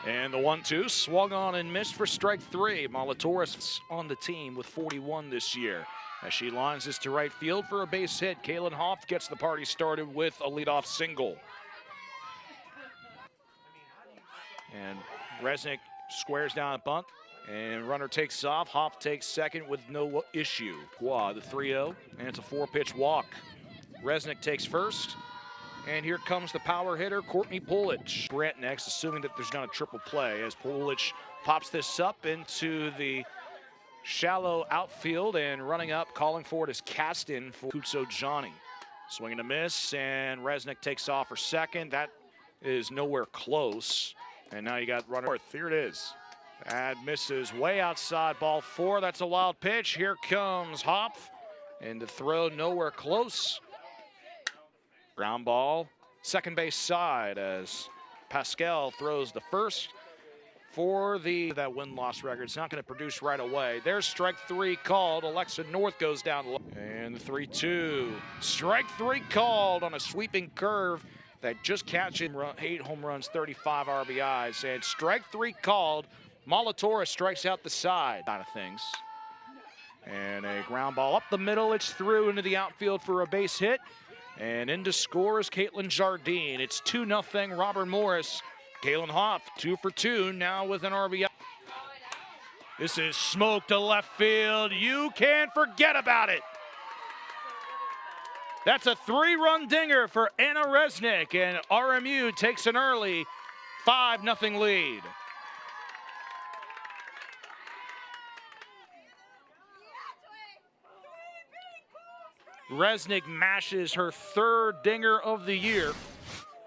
And the 1-2 swung on and missed for strike 3. Molatoris on the team with 41 this year. As she lines this to right field for a base hit, Kaylin Hoff gets the party started with a leadoff single. And Resnick squares down a bunt, and runner takes off. Hoff takes second with no issue. Quad, the 3-0, and it's a 4-pitch walk. Resnick takes first. And here comes the power hitter, Courtney Pulich. Brent next, assuming that there's not a triple play, as Pulich pops this up into the shallow outfield, and running up, calling for it is Caston for Kutso Johnny. Swing and a miss, and Resnick takes off for second. That is nowhere close. And now you got runner fourth. Here it is. That misses way outside, ball 4. That's a wild pitch. Here comes Hopf, and the throw nowhere close. Ground ball, second base side, as Pascal throws the first for that win-loss record. It's not going to produce right away. There's strike 3 called. Alexa North goes down. And the 3-2. Strike 3 called on a sweeping curve that just catches 8 home runs, 35 RBIs. And strike 3 called. Molatoris strikes out the side of things. And a ground ball up the middle. It's through into the outfield for a base hit. And in to score is Caitlin Jardine. It's 2-0 Robert Morris. Kaylin Hoff, 2 for 2, now with an RBI. This is smoke to left field. You can't forget about it. That's a 3-run dinger for Anna Resnick, and RMU takes an early 5-0 lead. Resnick mashes her 3rd dinger of the year.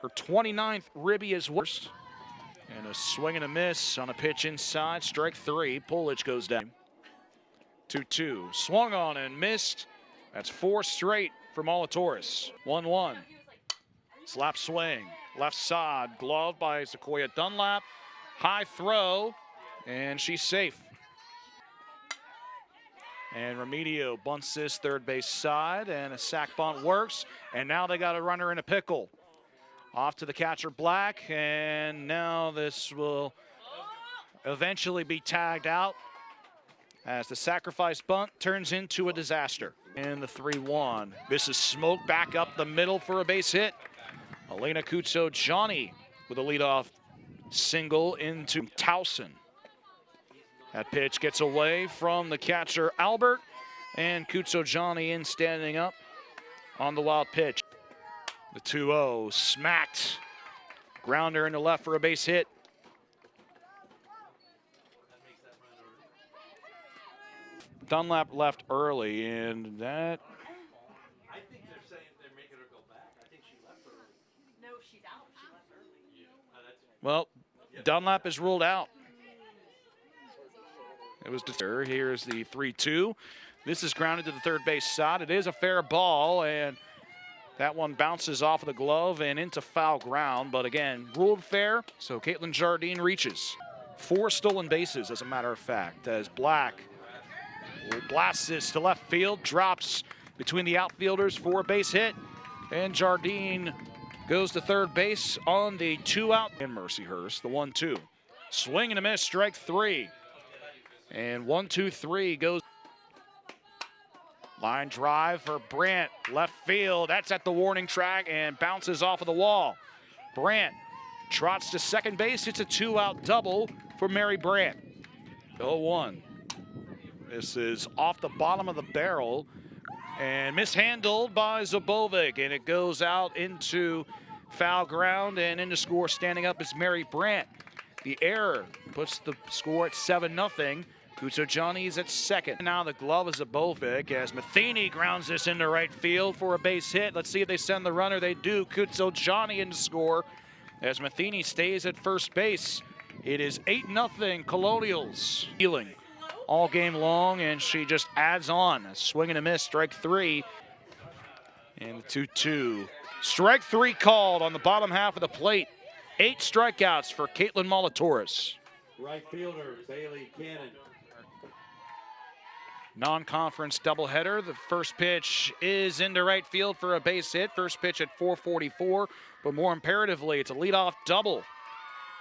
Her 29th ribby is worst. And a swing and a miss on a pitch inside. Strike 3. Pulich goes down. 2-2. Swung on and missed. That's 4 straight for Molatoris. 1-1. Slap swing. Left side. Glove by Sequoia Dunlap. High throw. And she's safe. And Remedio bunts this 3rd base side, and a sac bunt works. And now they got a runner in a pickle. Off to the catcher Black, and now this will eventually be tagged out as the sacrifice bunt turns into a disaster. And the 3-1. This is smoke back up the middle for a base hit. Elena Kutso Johnny with a leadoff single into Towson. That pitch gets away from the catcher Albert, and Kutso Johnny in standing up on the wild pitch. The 2-0 smacked. Grounder in the left for a base hit. Dunlap left early, and that. I think they're saying they're making her go back. I think she left early. No, she's out. She left early. Yeah. Well, Dunlap is ruled out. It was here's the 3-2. This is grounded to the 3rd base side. It is a fair ball, and that one bounces off of the glove and into foul ground. But again, ruled fair, so Caitlin Jardine reaches. 4 stolen bases, as a matter of fact, as Black blasts this to left field, drops between the outfielders for a base hit, and Jardine goes to 3rd base on the 2-out. In Mercyhurst, the 1-2. Swing and a miss, strike 3. And 1-2-3 goes. Line drive for Brandt, left field. That's at the warning track and bounces off of the wall. Brandt trots to 2nd base. It's a 2-out double for Mary Brandt. 0-1. This is off the bottom of the barrel and mishandled by Zabovic, and it goes out into foul ground, and in to score standing up is Mary Brandt. The error puts the score at 7-0. Kutso Johnny's at 2nd. Now the glove is Zabovic as Matheny grounds this into right field for a base hit. Let's see if they send the runner. They do. Kutso Johnny in to score as Matheny stays at 1st base. It is 8-0 Colonials. Healing all game long, and she just adds on. A swing and a miss, strike 3. And the 2-2. Strike 3 called on the bottom half of the plate. 8 strikeouts for Caitlin Molatoris. Right fielder, Bailey Cannon. Non-conference doubleheader. The first pitch is into right field for a base hit. First pitch at 4:44, but more imperatively, it's a leadoff double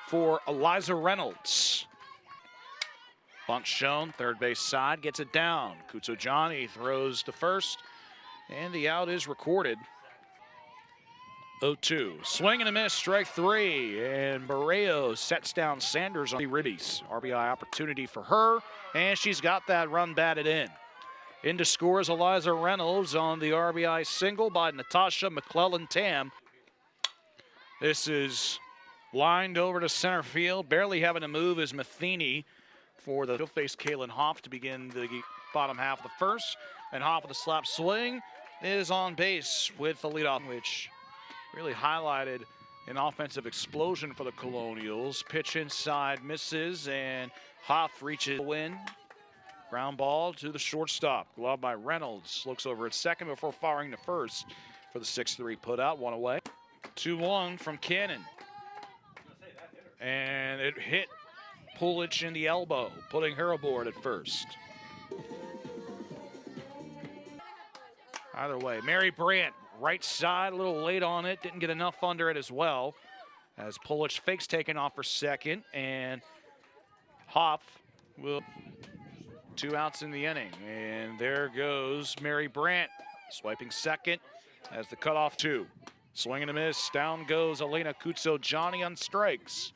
for Eliza Reynolds. Bunt shown, third base side, gets it down. Kutsojani throws to first, and the out is recorded. 0-2. Swing and a miss, strike three. And Barreo sets down Sanders on the Riddies. RBI opportunity for her, and she's got that run batted in. Into scores Eliza Reynolds on the RBI single by Natasha McLellan-Tam. This is lined over to center field. Barely having to move is Matheny for the face Kaylin Hoff to begin the bottom half of the first. And Hoff with a slap swing is on base with the leadoff, which really highlighted an offensive explosion for the Colonials. Pitch inside misses, and Hoff reaches the win. Ground ball to the shortstop. Glove by Reynolds. Looks over at second before firing to first for the 6-3 putout. One away. 2-1 from Cannon. And it hit Pulich in the elbow, putting her aboard at first. Either way, Mary Brandt, right side, a little late on it, didn't get enough under it as well. As Pulich fakes taken off for second, and Hoff will 2 outs in the inning. And there goes Mary Brandt, swiping second as the cutoff 2. Swing and a miss, down goes Elena Kutsojani on strikes.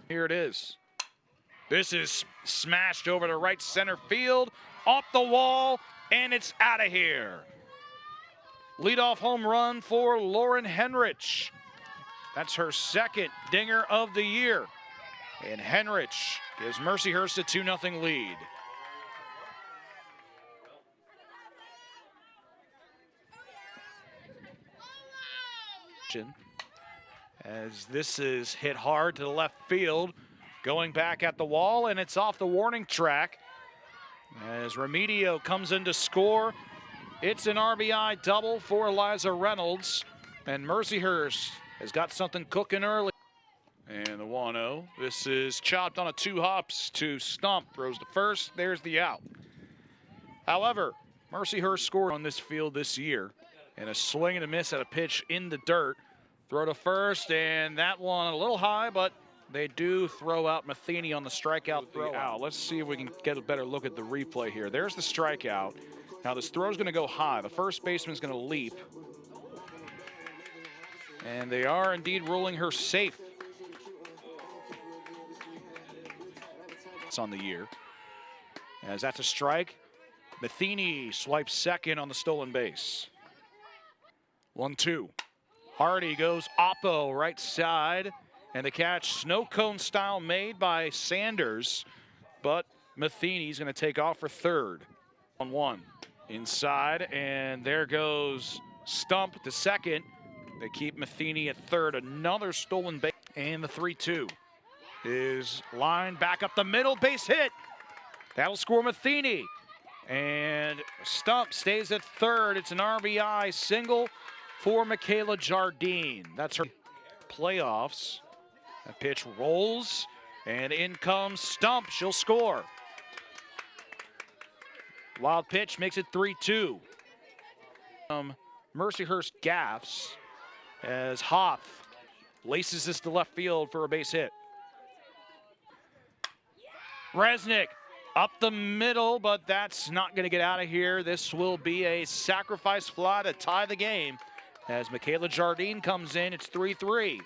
Here it is. This is smashed over to right center field, off the wall, and it's out of here. Leadoff home run for Lauren Henrich. That's her second dinger of the year. And Henrich gives Mercyhurst a 2-0 lead. As this is hit hard to the left field, going back at the wall, and it's off the warning track. As Remedio comes in to score, it's an RBI double for Eliza Reynolds, and Mercyhurst has got something cooking early. And the 1-0, this is chopped on a 2 hops to Stump, throws to first, there's the out. However, Mercyhurst scored on this field this year, and a swing and a miss at a pitch in the dirt. Throw to first, and that one a little high, but they do throw out Matheny on the strikeout throw out. Let's see if we can get a better look at the replay here. There's the strikeout. Now this throw is going to go high. The first baseman's going to leap. And they are indeed ruling her safe. It's on the year. As that's a strike. Matheny swipes second on the stolen base. 1-2. Hardy goes oppo right side. And the catch, snow cone style, made by Sanders. But Matheny's going to take off for third. 1-1. Inside, and there goes Stump to second. They keep Matheny at third. Another stolen base. And the 3-2 is lined back up the middle, base hit. That'll score Matheny. And Stump stays at third. It's an RBI single for Michaela Jardine. That's her playoffs. That pitch rolls, and in comes Stump. She'll score. Wild pitch makes it 3-2. Mercyhurst gaffs as Hoff laces this to left field for a base hit. Resnick up the middle, but that's not going to get out of here. This will be a sacrifice fly to tie the game. As Michaela Jardine comes in, it's 3-3.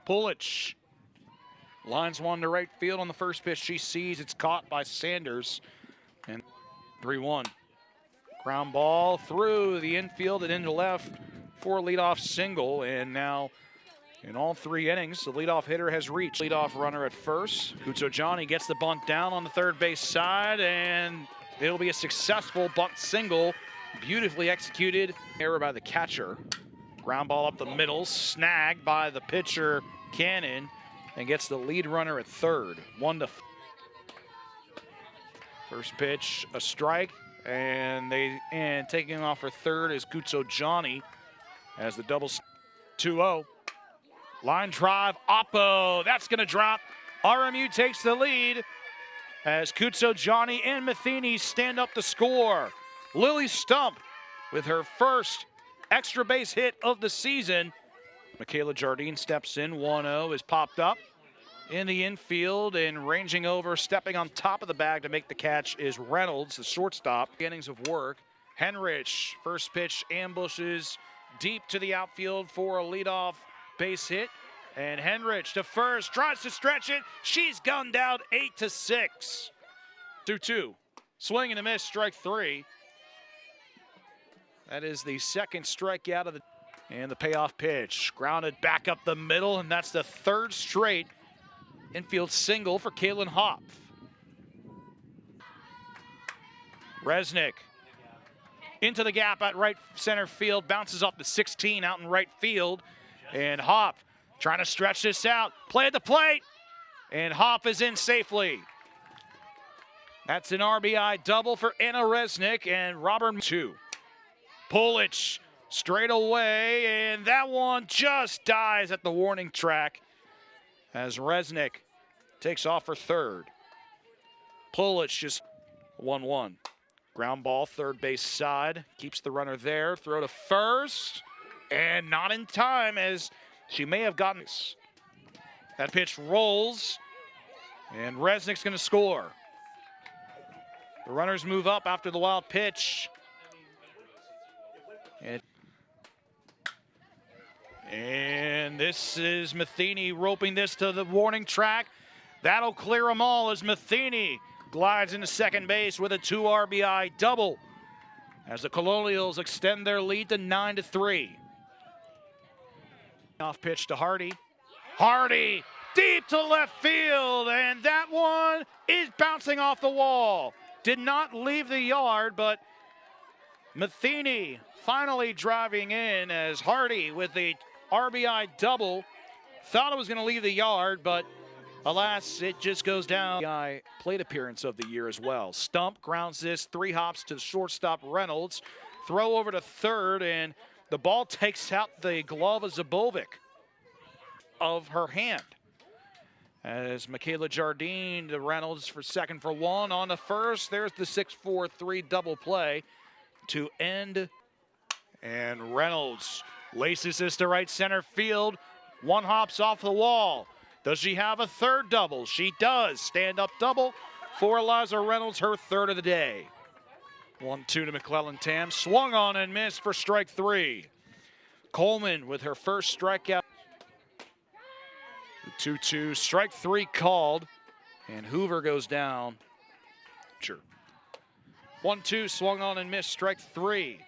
Pulich lines one to right field on the first pitch. She sees it's caught by Sanders. And 3-1. Ground ball through the infield and into left for a leadoff single. And now in all 3 innings, the leadoff hitter has reached. Leadoff runner at first. Kutsojani gets the bunt down on the third base side, and it'll be a successful bunt single. Beautifully executed. Error by the catcher. Ground ball up the middle, snagged by the pitcher, Cannon, and gets the lead runner at third. 1-0. First pitch, a strike, and taking off for third is Kutsojani as the double 2-0. Line drive, oppo, that's gonna drop. RMU takes the lead as Kutsojani and Matheny stand up to score. Lily Stump with her first extra base hit of the season. Michaela Jardine steps in. 1-0 is popped up in the infield and ranging over, stepping on top of the bag to make the catch is Reynolds, the shortstop. Beginnings of work. Henrich, first pitch ambushes deep to the outfield for a leadoff base hit. And Henrich to first, tries to stretch it. She's gunned out 8-6. 2-2. Swing and a miss, strike 3. That is the second strikeout of the. And the payoff pitch, grounded back up the middle, and that's the third straight infield single for Kaylin Hopf. Resnick into the gap at right center field, bounces off the 16 out in right field, and Hopf trying to stretch this out, play at the plate, and Hopf is in safely. That's an RBI double for Anna Resnick and Robert 2. Pulich straight away, and that one just dies at the warning track as Resnick takes off for third. Pulich just 1-1. Ground ball, third base side, keeps the runner there, throw to first, and not in time as she may have gotten this. That pitch rolls, and Resnick's gonna score. The runners move up after the wild pitch. And this is Matheny roping this to the warning track. That'll clear them all as Matheny glides into second base with a 2 RBI double as the Colonials extend their lead to 9-3. Off pitch to Hardy. Hardy deep to left field, and that one is bouncing off the wall. Did not leave the yard, but Matheny finally driving in as Hardy with the RBI double. Thought it was going to leave the yard, but alas, it just goes down. RBI plate appearance of the year as well. Stump grounds this, 3 hops to the shortstop Reynolds. Throw over to third, and the ball takes out the glove of Zabovic of her hand. As Michaela Jardine to Reynolds for second for 1 on the first. There's the 6-4-3 double play to end. And Reynolds laces this to right center field. 1 hops off the wall. Does she have a third double? She does. Stand-up double for Eliza Reynolds, her third of the day. 1-2 to McLellan-Tam. Swung on and missed for strike 3. Coleman with her first strikeout. 2-2, strike 3 called, and Hoover goes down. Sure. 1-2, swung on and missed, strike 3.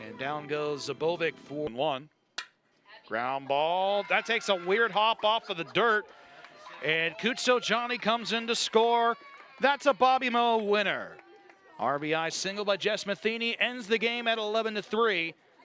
And down goes Zabovic for 1. Ground ball, that takes a weird hop off of the dirt. And Kutso Johnny comes in to score. That's a Bobby Moe winner. RBI single by Jess Matheny ends the game at 11-3.